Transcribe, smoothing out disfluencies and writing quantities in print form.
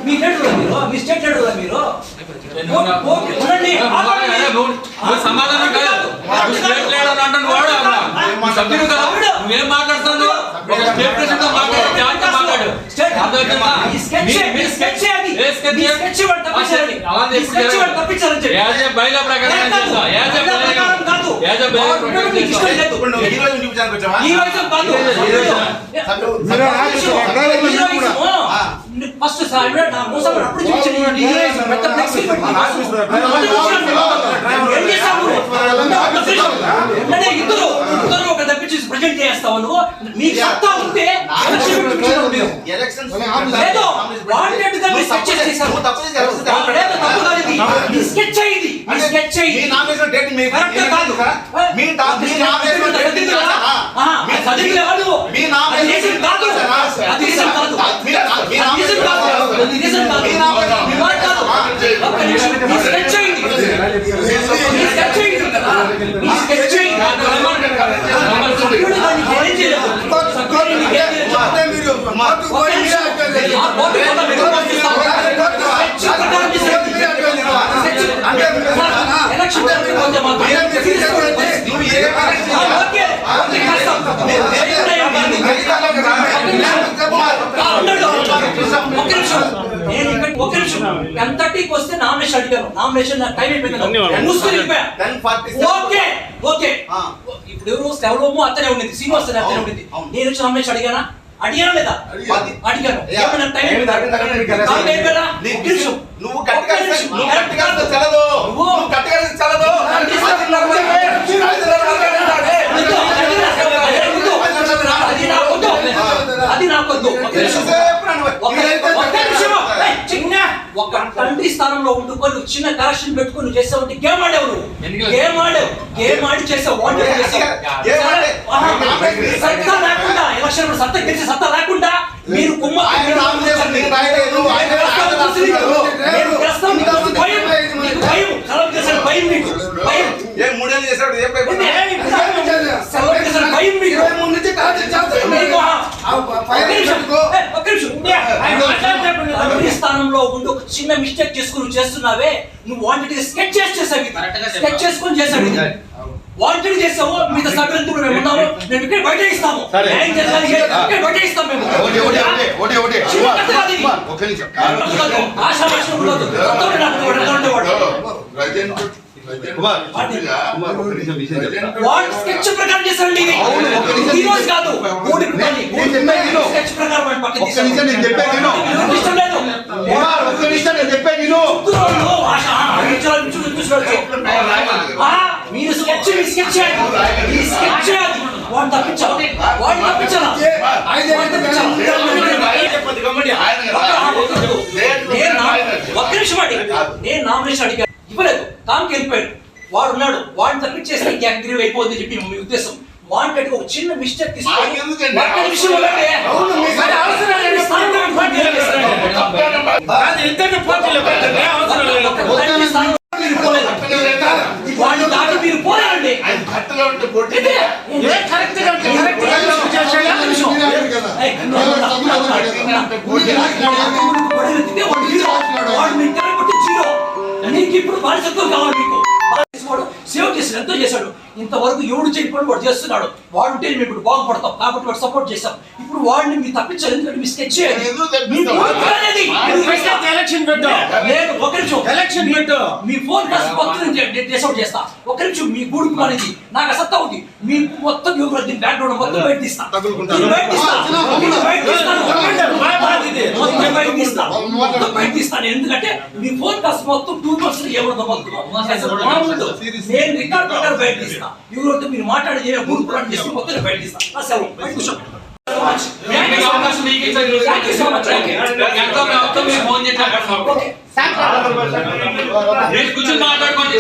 మీ leader మీరు మీ state leader మీరు సమాధానం కాదు స్టేట్ లీడర్ అంటాను వాడు సభ్యులు కాదు నువ్వేం మాట్లాడుతున్నావు స్టేట్ ప్రెసిడెంట్ మాట్లాడు బయలు ప్రకారం ఫస్ట్ ఇద్దరు ఒక తప్పించి ప్రజెంట్ చేస్తావు నువ్వు మీకు సత్తా ఉంటే ఎంతటికి వస్తే నామినేషన్ అడిగాను నామినేషన్ టైం అయిపోయింది ఇప్పుడు ఎవరు సెలవు అతనే ఉండేది శ్రీనివాస్ అతనే ఉండేది నేను వచ్చి నామినేషన్ అడిగానా అడిగాను లేదా అడిగాను నువ్వు చల్లదు అది నాకొద్దు ఒక తండ్రి స్థానంలో ఉండుకొని చిన్న కరెక్షన్ పెట్టుకుని చేసావు గేమ్ ఆడావు నువ్వు గేమ్ ఆడి చేసావు సత్తా లేకుండా ఎలక్షన్ సత్తా గెలిచే సత్తా లేకుండా మీరు స్థానంలో ఉండి ఒక చిన్న మిస్టేక్ చేసుకుని చేస్తున్నావే నువ్వు వాంటెడ్ స్కెచ్ చేసుకొని చేసావు వాంటెడ్ చేసావు మిగతా సభ్యులంతా మేము ఉన్నాము మేము ఇక్కడ బయట ఇస్తాము బయట ఇస్తాం మేము స్కెచ్ ప్రకారం చేశారండి ఈ రోజు కాదు స్కెచ్ ప్రకారం మీరు స్కెచ్ వాడు తప్పించాలి ఒక్క నిమిషం అడి నేను నామినేషన్ అడిగాను ఇవ్వలేదు కామ్కి వెళ్ళిపోయాడు వాడు ఉన్నాడు వాడిని తప్పించేస్తే గ్రీవ్ అయిపోద్ది చెప్పి మీ ఉద్దేశం వాంటెడ్ ఒక చిన్న మిస్టేక్ తీసుకొని వాడిని దాటి మీరు పోరాడండి నీకు ఇప్పుడు బానిసత్వం కావాలి మీకు సేవ్ చేసాడు ఎంతో చేశాడు ఇంతవరకు ఎవడు చేయకపోతే వాడు చేస్తున్నాడు వాడు ఉంటే మేము ఇప్పుడు బాగుపడతాం కాబట్టి వాడు సపోర్ట్ చేస్తాం ఇప్పుడు వాడిని మీరు తప్పించాలి ఎందుకంటే మీ స్కెచ్ మీ ఫోన్ డిసౌట్ చేస్తా ఒక నిమిషం మీ గూడుకు అనేది నాకు అసత్తా ఉంది మీ మొత్తం దీని బ్యాక్గ్రౌండ్ మొత్తం బయట తీస్తాను ఎందుకంటే మీ ఫోన్ కాస్ట్ మొత్తం 2% ఏమన్నా నేను రికార్డ్ ప్రకారం బయట తీస్తా ఎవరైతే మీరు మాట్లాడి పూర్తి చేసి మొత్తం బయట తీస్తా కూర్చొని మాట్లాడుకోండి